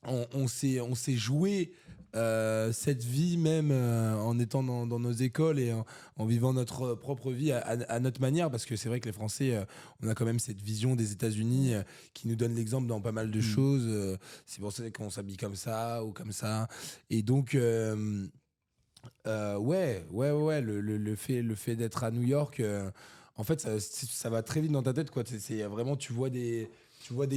On s'est joué cette vie même en étant dans nos écoles et en vivant notre propre vie à notre manière, parce que c'est vrai que les Français, on a quand même cette vision des États-Unis qui nous donne l'exemple dans pas mal de choses. C'est pour ça qu'on s'habille comme ça ou comme ça. Et donc, ouais, le fait d'être à New York, en fait, ça va très vite dans ta tête, quoi. C'est vraiment, tu vois des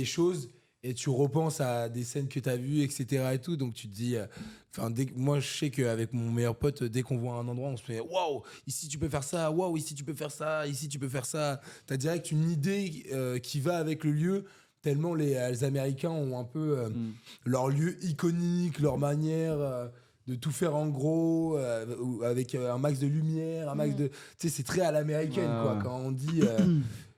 choses et tu repenses à des scènes que tu as vues, etc. et tout. Donc tu te dis, moi, je sais qu'avec mon meilleur pote, dès qu'on voit un endroit, on se fait waouh, ici tu peux faire ça, waouh, ici tu peux faire ça, ici tu peux faire ça. Tu as direct une idée qui va avec le lieu. Tellement les Américains ont un peu leur lieu iconique, leur manière de tout faire en gros, ou avec un max de lumière, un max de. Tu sais, c'est très à l'américaine, Ouais, quoi. ouais. Quand on dit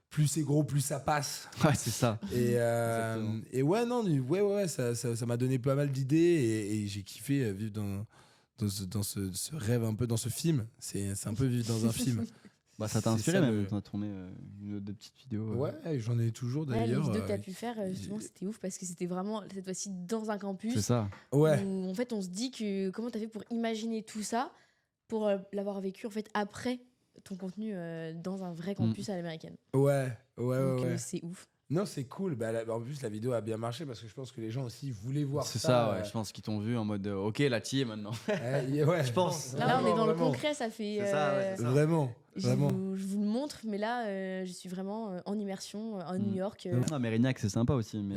plus c'est gros, plus ça passe. Ouais, c'est ça. Et ouais, non, ouais, ça m'a donné pas mal d'idées et j'ai kiffé vivre dans ce rêve, un peu dans ce film. C'est un peu vivre dans un film. Bah, ça t'a C'est inspiré ça, même. On a tourné une ou deux petites vidéos. Ouais, j'en ai toujours Ouais, les d'ailleurs. vidéos que tu as pu faire, justement, c'était ouf parce que c'était vraiment cette fois-ci dans un campus. C'est ça. Ouais. Où, en fait, on se dit que comment tu as fait pour imaginer tout ça, pour l'avoir vécu en fait après ton contenu dans un vrai campus à l'américaine. Ouais. Donc c'est ouf. Non, c'est cool. En plus, la vidéo a bien marché parce que je pense que les gens aussi voulaient voir ça. C'est ça, ouais. Je pense qu'ils t'ont vu en mode ok, là, t'y es maintenant. Ouais, Je pense. Là, on est dans le Vraiment. concret, ça fait. C'est ça, ouais, c'est ça. Vraiment. Je vous le montre, mais là, je suis vraiment en immersion à New York. Non, Mérignac, c'est sympa aussi. Mais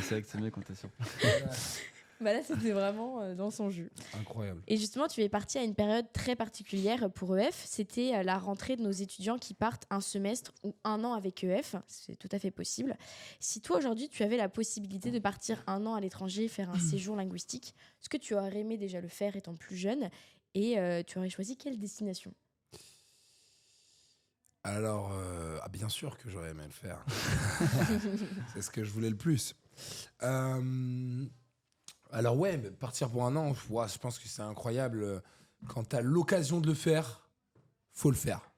c'est vrai que c'est mieux quand t'es sur place. Bah là, c'était vraiment dans son jus. Incroyable. Et justement, tu es parti à une période très particulière pour EF. C'était la rentrée de nos étudiants qui partent un semestre ou un an avec EF. C'est tout à fait possible. Si toi, aujourd'hui, tu avais la possibilité de partir un an à l'étranger, faire un séjour linguistique, est-ce que tu aurais aimé déjà le faire étant plus jeune et tu aurais choisi quelle destination? Alors, bien sûr que j'aurais aimé le faire. C'est ce que je voulais le plus. Alors ouais, mais partir pour un an, je pense que c'est incroyable. Quand tu as l'occasion de le faire, faut le faire.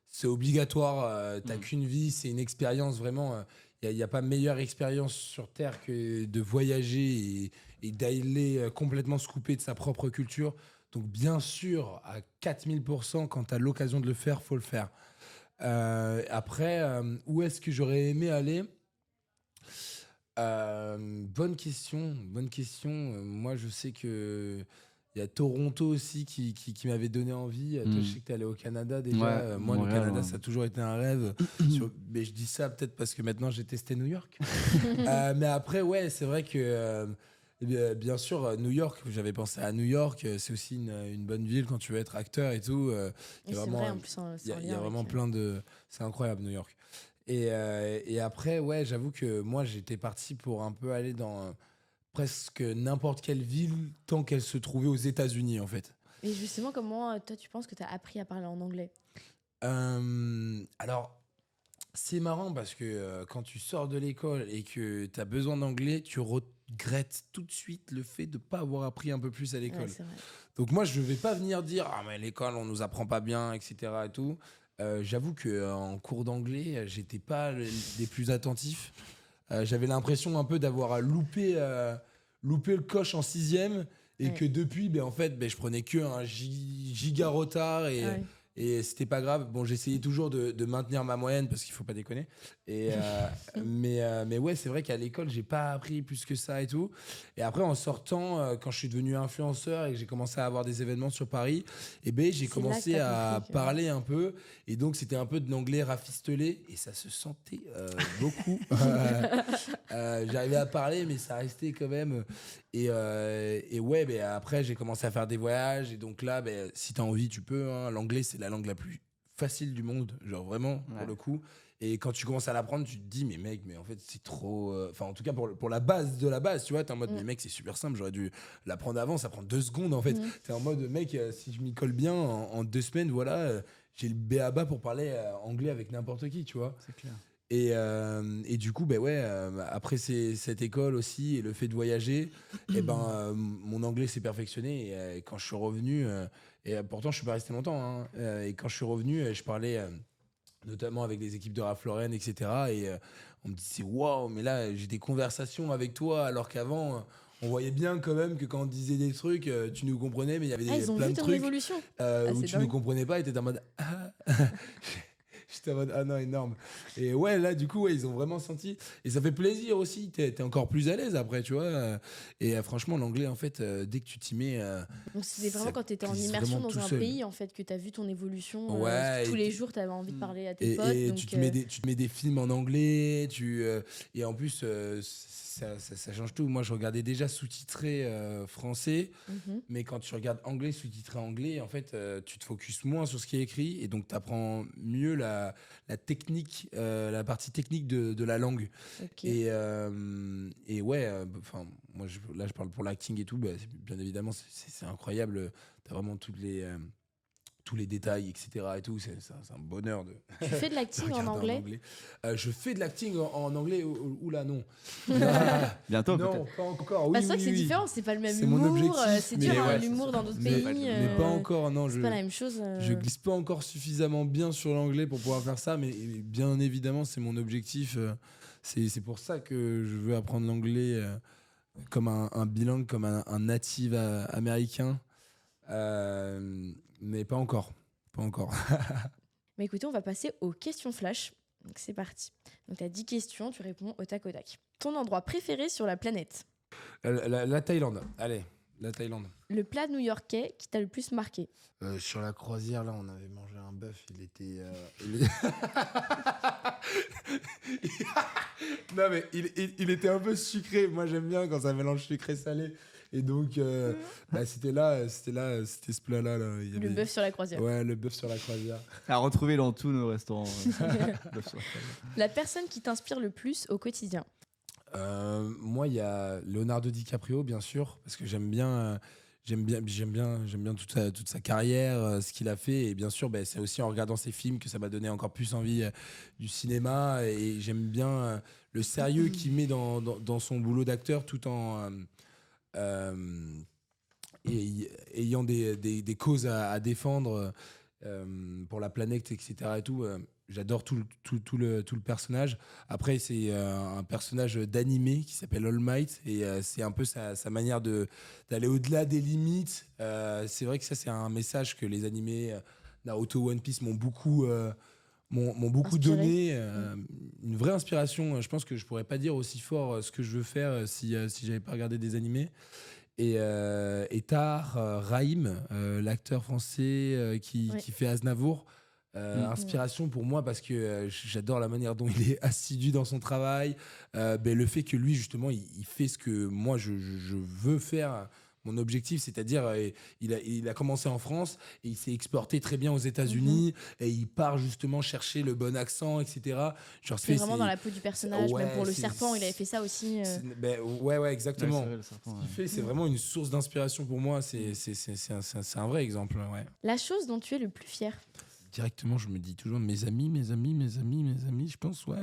C'est obligatoire, t'as qu'une vie, c'est une expérience vraiment. Il n'y a pas meilleure expérience sur Terre que de voyager et d'aller complètement se couper de sa propre culture. Donc bien sûr, à 4000%, quand tu as l'occasion de le faire, faut le faire. Après, où est-ce que j'aurais aimé aller ? Bonne question. Moi, je sais que il y a Toronto aussi qui m'avait donné envie. Toi, je sais que t'es allé au Canada déjà. Ouais, Moi, le Montréal, Canada, ouais. ça a toujours été un rêve. Mais je dis ça peut-être parce que maintenant j'ai testé New York. Mais après, ouais, c'est vrai que bien sûr, New York. J'avais pensé à New York. C'est aussi une bonne ville quand tu veux être acteur et tout. Et c'est vrai, en plus, il y a vraiment plein de. C'est incroyable, New York. Et après, ouais, j'avoue que moi, j'étais parti pour un peu aller dans presque n'importe quelle ville tant qu'elle se trouvait aux États-Unis, en fait. Et justement, comment toi, tu penses que tu as appris à parler en anglais? Alors, c'est marrant parce que quand tu sors de l'école et que tu as besoin d'anglais, tu regrettes tout de suite le fait de ne pas avoir appris un peu plus à l'école. Ouais, c'est vrai. Donc moi, je ne vais pas venir dire « Ah, mais l'école, on ne nous apprend pas bien, etc. » et tout. J'avoue qu'en cours d'anglais, j'étais pas des plus attentifs. J'avais l'impression un peu d'avoir loupé le coche en 6e et que depuis, en fait, je prenais que un giga retard et c'était pas grave. Bon, j'essayais toujours de maintenir ma moyenne parce qu'il faut pas déconner. Mais ouais, c'est vrai qu'à l'école, j'ai pas appris plus que ça et tout. Et après, en sortant, quand je suis devenu influenceur et que j'ai commencé à avoir des événements sur Paris, j'ai commencé à parler un peu. Et donc, c'était un peu de l'anglais rafistolé et ça se sentait beaucoup. J'arrivais à parler, mais ça restait quand même. Et ouais, après, j'ai commencé à faire des voyages. Et donc là, si tu as envie, tu peux. Hein. L'anglais, c'est la langue la plus facile du monde. Genre vraiment, pour le coup. Et quand tu commences à l'apprendre, tu te dis, mais mec, mais en fait, c'est trop. Enfin, en tout cas, pour la base de la base, tu vois, t'es en mode, mais mec, c'est super simple. J'aurais dû l'apprendre avant. Ça prend 2 secondes, en fait. T'es en mode, mec, si je m'y colle bien, en 2 semaines, voilà, j'ai le b.a.-ba pour parler anglais avec n'importe qui, tu vois. C'est clair. Et du coup, ben ouais, après cette école aussi et le fait de voyager, et ben, mon anglais s'est perfectionné. Et quand je suis revenu, pourtant je suis pas resté longtemps, hein, et quand je suis revenu, je parlais notamment avec des équipes de Ralph Lauren, etc. Et on me disait, waouh, mais là, j'ai des conversations avec toi, alors qu'avant, on voyait bien quand même que quand on disait des trucs, tu nous comprenais, mais il y avait Ils ont plein vu de ton trucs évolution. où C'est tu nous dingue. comprenais pas et t'étais en mode, ah. J'étais en mode, ah non, énorme. Et ouais, là, du coup, ouais, ils ont vraiment senti. Et ça fait plaisir aussi. T'es encore plus à l'aise après, tu vois. Et franchement, l'anglais, en fait, dès que tu t'y mets, Donc c'était ça vraiment quand tu étais en glisse immersion vraiment dans tout un seul. pays en fait que tu as vu ton évolution. Ouais, Tous les jours, tu avais envie de parler à tes potes. et Donc tu te mets des films en anglais, et en plus, ça change tout. Moi, je regardais déjà sous-titré français, mhm. mais quand tu regardes anglais sous-titré anglais, en fait, tu te focuses moins sur ce qui est écrit, et donc tu apprends mieux la technique, la partie technique de la langue. Ok. Et ouais, enfin, moi, là, je parle pour l'acting et tout, bah, bien évidemment, c'est incroyable. Tu as vraiment tous les détails, etc. et tout. C'est un bonheur de, Tu fais de de l'acting en regarder en anglais? anglais. Je fais de l'acting en anglais. Oula, non. Bientôt, Non, peut-être. pas encore. Oui, Bah, c'est vrai oui, que c'est oui. différent, c'est pas le même C'est mon humour. objectif, C'est mais dur, hein, ouais, l'humour dans d'autres mais, pays. mais pas encore. Non, C'est pas la même chose. je glisse pas encore suffisamment bien sur l'anglais pour pouvoir faire ça, mais bien évidemment, c'est mon objectif. C'est pour ça que je veux apprendre l'anglais comme un bilingue, comme un native américain. Mais pas encore. Pas encore. Mais écoutez, on va passer aux questions flash. Donc c'est parti. Donc tu as 10 questions, tu réponds au tac au tac. Ton endroit préféré sur la planète? La Thaïlande. Allez, la Thaïlande. Le plat new-yorkais qui t'a le plus marqué? Sur la croisière, là, on avait mangé un bœuf. Il était. Non, mais il était un peu sucré. Moi, j'aime bien quand ça mélange sucré-salé. Et donc, c'était ce plat-là. Là. Il y Le avait- bœuf sur la croisière. Ouais, le bœuf sur la croisière. À retrouver dans tous nos restaurants. Bœuf sur la table. La personne qui t'inspire le plus au quotidien? Moi, il y a Leonardo DiCaprio, bien sûr, parce que j'aime bien toute sa carrière, ce qu'il a fait, et bien sûr, ben, c'est aussi en regardant ses films que ça m'a donné encore plus envie du cinéma, et j'aime bien le sérieux qu'il met dans son boulot d'acteur, tout en ayant des causes à défendre pour la planète, etc. Et tout. J'adore tout le personnage. Après, c'est un personnage d'animé qui s'appelle All Might, et c'est un peu sa manière d'aller au-delà des limites. C'est vrai que ça, c'est un message que les animés Naruto, One Piece m'ont beaucoup Inspiré. donné. Une vraie inspiration. Je pense que je pourrais pas dire aussi fort ce que je veux faire si j'avais pas regardé des animés. Et Tahar Rahim, l'acteur français Ouais. qui fait Aznavour, Mm. inspiration pour moi parce que j'adore la manière dont il est assidu dans son travail, le fait que lui justement il fait ce que moi je veux faire. Mon objectif, c'est-à-dire, il a commencé en France et il s'est exporté très bien aux États-Unis, et il part justement chercher le bon accent, etc. Genre, C'est vraiment dans la peau du personnage, Ouais, même pour le c'est- serpent, il avait fait ça aussi. ouais, exactement. Ouais, c'est vrai, le serpent, Ce qu'il ouais. fait, c'est vraiment une source d'inspiration pour moi. C'est un vrai exemple. Ouais. La chose dont tu es le plus fier? Directement, je me dis toujours mes amis. Je pense, ouais.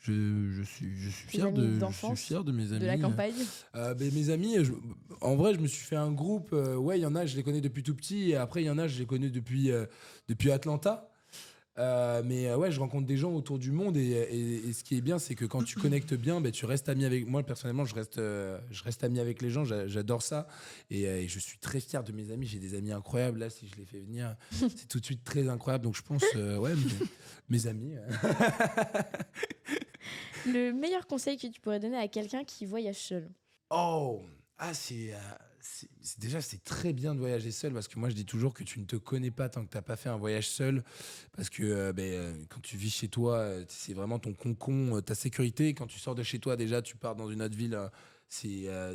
Je suis fier amis je suis d'enfance, fier de mes amis. De la campagne? Mes amis, en vrai, je me suis fait un groupe. Ouais, il y en a, je les connais depuis tout petit. Et après, il y en a, je les connais depuis Atlanta. Ouais, je rencontre des gens autour du monde, et ce qui est bien, c'est que quand tu connectes bien, tu restes ami avec moi. Personnellement, je reste ami avec les gens. J'adore ça, et je suis très fier de mes amis. J'ai des amis incroyables. Là, si je les fais venir, c'est tout de suite très incroyable. Donc je pense, ouais, mes amis. Le meilleur conseil que tu pourrais donner à quelqu'un qui voyage seul? Oh, déjà, c'est très bien de voyager seul, parce que moi je dis toujours que tu ne te connais pas tant que tu n'as pas fait un voyage seul, parce que quand tu vis chez toi, c'est vraiment ton cocon, ta sécurité. Quand tu sors de chez toi, déjà tu pars dans une autre ville,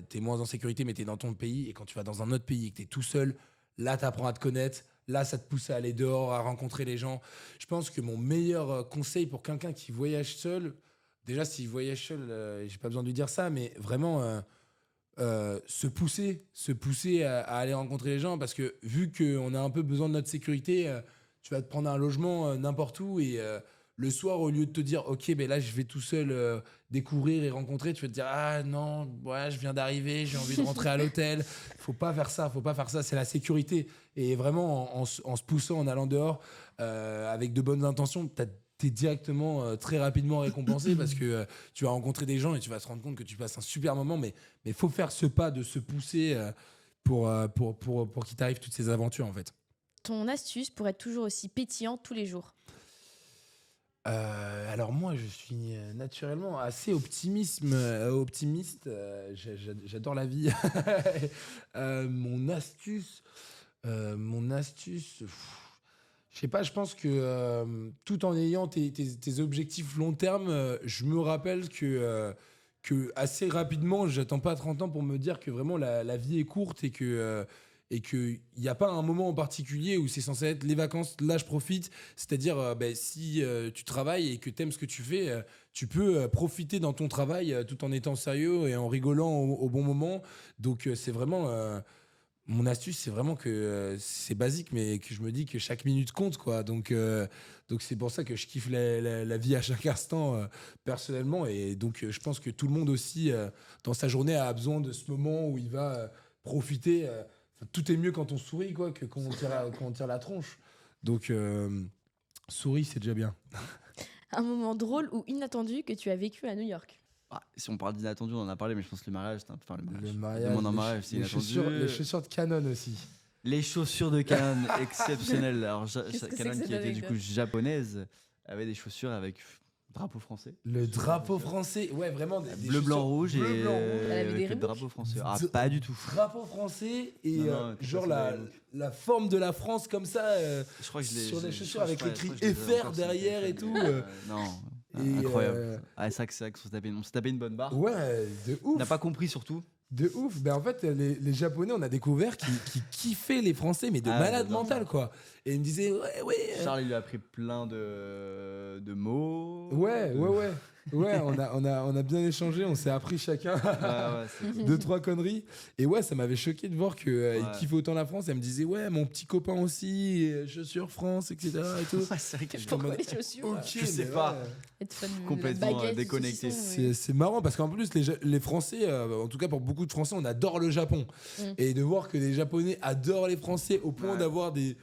t'es moins en sécurité, mais t'es dans ton pays. Et quand tu vas dans un autre pays et que t'es tout seul, là t'apprends à te connaître. Là, ça te pousse à aller dehors, à rencontrer les gens. Je pense que mon meilleur conseil pour quelqu'un qui voyage seul, déjà s'il voyage seul, j'ai pas besoin de lui dire ça, mais vraiment se pousser à aller rencontrer les gens, parce que vu qu'on a un peu besoin de notre sécurité, tu vas te prendre un logement n'importe où, et le soir, au lieu de te dire, ok, ben là, je vais tout seul découvrir et rencontrer, tu vas te dire, ah non, ouais, je viens d'arriver, j'ai envie de rentrer à l'hôtel. Faut pas faire ça, c'est la sécurité. Et vraiment, en se poussant, en allant dehors, avec de bonnes intentions, t'es directement très rapidement récompensé parce que tu vas rencontrer des gens et tu vas te rendre compte que tu passes un super moment, mais faut faire ce pas de se pousser pour qu'il t'arrive toutes ces aventures en fait. Ton astuce pour être toujours aussi pétillant tous les jours? Alors moi, je suis naturellement assez optimiste. J'adore la vie. Mon astuce, je sais pas. Je pense que tout en ayant tes objectifs long terme, je me rappelle que assez rapidement, j'attends pas 30 ans pour me dire que vraiment la vie est courte et qu'il n'y a pas un moment en particulier où c'est censé être les vacances, là je profite. C'est-à-dire, si tu travailles et que tu aimes ce que tu fais, tu peux profiter dans ton travail tout en étant sérieux et en rigolant au bon moment. Donc c'est vraiment... mon astuce, c'est vraiment que c'est basique, mais que je me dis que chaque minute compte, quoi. Donc c'est pour ça que je kiffe la vie à chaque instant, personnellement. Et donc, je pense que tout le monde aussi, dans sa journée, a besoin de ce moment où il va profiter. Tout est mieux quand on sourit, quoi, que quand on tire la tronche. Donc, souris, c'est déjà bien. Un moment drôle ou inattendu que tu as vécu à New York? Si on parle d'inattendu, on en a parlé, mais je pense que le mariage, enfin, Le le mariage, demande en mariage, c'est inattendu. les chaussures de Canon aussi. Les chaussures de Canon, exceptionnelles. Alors, Qu'est-ce que c'est Canon, que qui cette était du coup anecdote? japonaise, avait des chaussures avec drapeau français. Le drapeau français, ouais, vraiment. Des Bleu, blanc, chaussures rouge bleu, et blanc, rouge. Elle avait des avec le Reebok drapeau français. Ah, D- pas du tout. Drapeau français et Non, genre pas sur les Reebok. la forme de la France comme ça Je crois que je l'ai. sur les je chaussures crois- avec je crois- l'écrit je crois que je les ai FR encore, derrière c'était et tout. Non, Et, incroyable. Ah, c'est vrai qu'on s'est tapé une bonne barre. Ouais, de On ouf. n'a pas compris surtout. De ouf. Ben en fait, les Japonais, on a découvert qui kiffaient les Français, mais de Ah, malade j'adore mental, ça. quoi. Et ils me disaient, ouais. Charles, il lui a appris plein de mots. Ouais. Ouais, on a bien échangé, on s'est appris chacun Ouais, c'est deux, trois conneries. Et ouais, ça m'avait choqué de voir qu'il Ouais. kiffait autant la France. Elle me disait, ouais, mon petit copain aussi, chaussures France, etc. Et tout. Ouais, c'est vrai que Pourquoi les chaussures? Ok, Je sais mais pas. ouais. Être fan de la Complètement, baguette, du déconnecté. saucisson, oui. C'est marrant parce qu'en plus, les Français, en tout cas pour beaucoup de Français, on adore le Japon. Mm. Et de voir que les Japonais adorent les Français au point Ouais. d'avoir des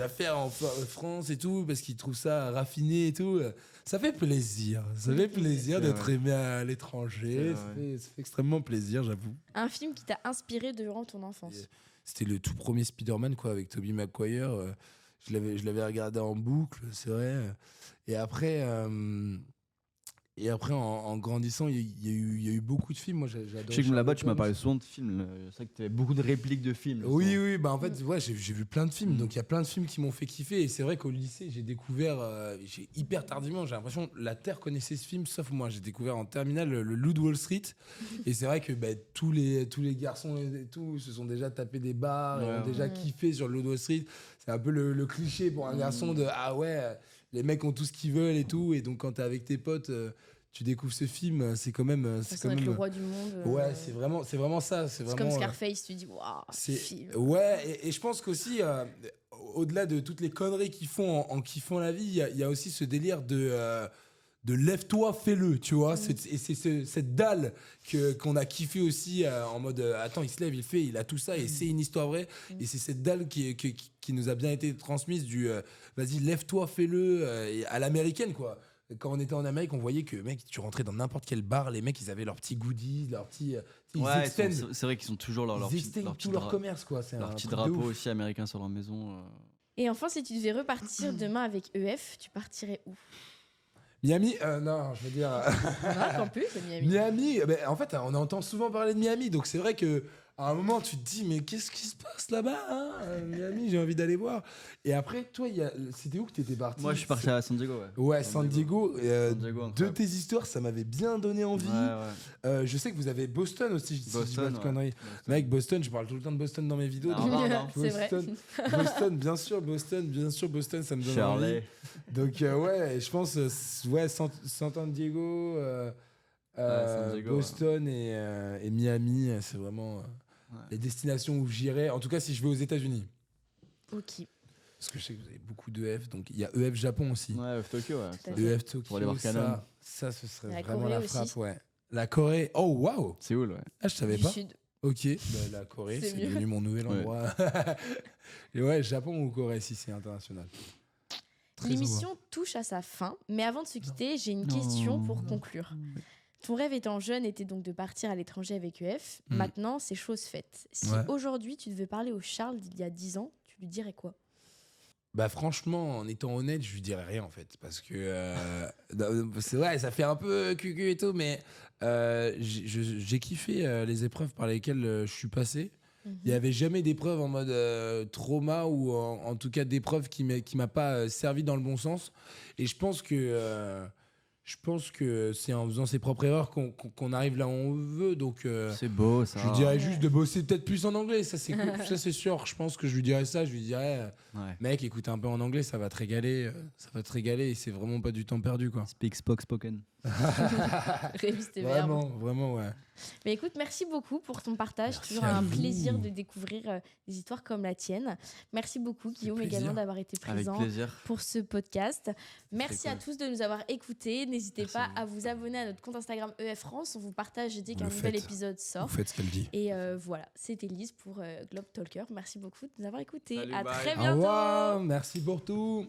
affaires en France et tout, parce qu'ils trouvent ça raffiné et tout, ça fait plaisir. Ça fait plaisir C'est d'être vrai. aimé à l'étranger. C'est Ça fait extrêmement plaisir, j'avoue. Un film qui t'a inspiré durant ton enfance? C'était le tout premier Spider-Man, quoi, avec Tobey Maguire. Je l'avais regardé en boucle, c'est vrai. Et après, en grandissant, il y a eu beaucoup de films. Moi, j'adore. Je sais que là-bas, tu m'as parlé souvent de films. C'est vrai que tu avais beaucoup de répliques de films. Oui, bah en fait, ouais, j'ai vu plein de films, Mm. donc il y a plein de films qui m'ont fait kiffer. Et c'est vrai qu'au lycée, j'ai découvert, j'ai hyper tardivement, j'ai l'impression que la Terre connaissait ce film, sauf moi. J'ai découvert en terminale le Loup de Wall Street. Et c'est vrai que tous les garçons et tout se sont déjà tapés des barres et Ouais, ont ouais. déjà kiffé sur le Loup de Wall Street. C'est un peu le cliché pour un garçon de ah ouais, les mecs ont tout ce qu'ils veulent et tout. Et donc quand t'es avec tes potes, tu découvres ce film, c'est quand même. Ça sonne être le roi du monde. Ouais, c'est vraiment ça. C'est C'est vraiment. comme Scarface, tu dis, waouh, ce film. Ouais, et je pense qu'aussi, au-delà de toutes les conneries qu'ils font en kiffant la vie, il y a aussi ce délire de lève-toi, fais-le, tu vois. Et c'est cette dalle qu'on a kiffé aussi en mode attends, il se lève, il fait, il a tout ça et c'est une histoire vraie. Et c'est cette dalle qui nous a bien été transmise du vas-y, lève-toi, fais-le à l'américaine, quoi. Quand on était en Amérique, on voyait que mec, tu rentrais dans n'importe quel bar, les mecs, ils avaient leurs petits goodies, leurs petits. Ils Ouais, extendent, c'est vrai qu'ils sont toujours leur ils extendent tout leur commerce, quoi. C'est leur un petit truc de drapeau ouf. aussi américain sur leur maison. Et enfin, si tu devais repartir demain avec EF, tu partirais où? Miami, non, je veux dire. Non, en plus, c'est Miami. Miami, ben, en fait, on entend souvent parler de Miami, donc c'est vrai que à un moment, tu te dis, mais qu'est-ce qui se passe là-bas, hein Miami, j'ai envie d'aller voir. Et après, toi, c'était où que t'étais parti? Moi, je suis parti à San Diego, ouais. Ouais, San Diego. San Diego, De incroyable. tes histoires, ça m'avait bien donné envie. Ouais. Je sais que vous avez Boston aussi, si je dis pas de Boston, conneries. ouais. Mec, Boston, je parle tout le temps de Boston dans mes vidéos. Non, donc- non. C'est vrai. Boston, bien sûr, Boston, ça me donne envie. Charlie. Donc ouais, je pense ouais San Diego, San Diego, Boston et Miami, c'est vraiment Ouais. les destinations où j'irai. En tout cas, si je vais aux États-Unis. Ok. Parce que je sais que vous avez beaucoup d'EF. Donc il y a EF Japon aussi. Ouais, Tokyo, ouais. Tout à fait. EF Tokyo, Pour aller voir Canon. ça, ce serait La vraiment Corée la aussi. frappe, ouais. La Corée, oh waouh! Séoul, ouais. Ah, je savais Du pas. Sud. Ok, bah, la Corée, C'est c'est mieux. devenu mon nouvel Ouais. endroit. Et ouais, Japon ou Corée, si c'est international. Très L'émission touche à sa fin, mais avant de se quitter, j'ai une question pour conclure. Ton rêve étant jeune était donc de partir à l'étranger avec EF. Mm. Maintenant, c'est chose faite. Si Ouais. aujourd'hui tu devais parler au Charles d'il y a 10 ans, tu lui dirais quoi? Bah franchement, en étant honnête, je lui dirais rien en fait, parce que c'est vrai, ça fait un peu cucu et tout, mais j'ai kiffé les épreuves par lesquelles je suis passé. Il n'y avait jamais d'épreuve en mode trauma ou en tout cas d'épreuve qui m'a pas servi dans le bon sens. Et je pense que c'est en faisant ses propres erreurs qu'on arrive là où on veut. Donc C'est beau, ça. je lui dirais Ouais. juste de bosser peut-être plus en anglais. Ça c'est cool. Ça c'est sûr. Je pense que je lui dirais ça. Je lui dirais Ouais. mec, écoute un peu en anglais, ça va te régaler. Ça va te régaler et c'est vraiment pas du temps perdu quoi. Speak, spoke, spoken. Révise tes verbes. Vraiment ouais. Mais écoute, merci beaucoup pour ton partage. Merci Toujours à un vous. plaisir de découvrir des histoires comme la tienne. Merci beaucoup, Guillaume, plaisir. également d'avoir été Avec présent plaisir. pour ce podcast. Merci à cool. tous de nous avoir écoutés. N'hésitez Merci pas à vous. à vous abonner à notre compte Instagram EF France. On vous partage dès Vous qu'un le nouvel faites. épisode sort. Vous faites ce qu'elle dit. Et voilà, c'était Lise pour Globe Talker. Merci beaucoup de nous avoir écoutés. Salut, À bye. très Au bientôt. revoir. Merci pour tout.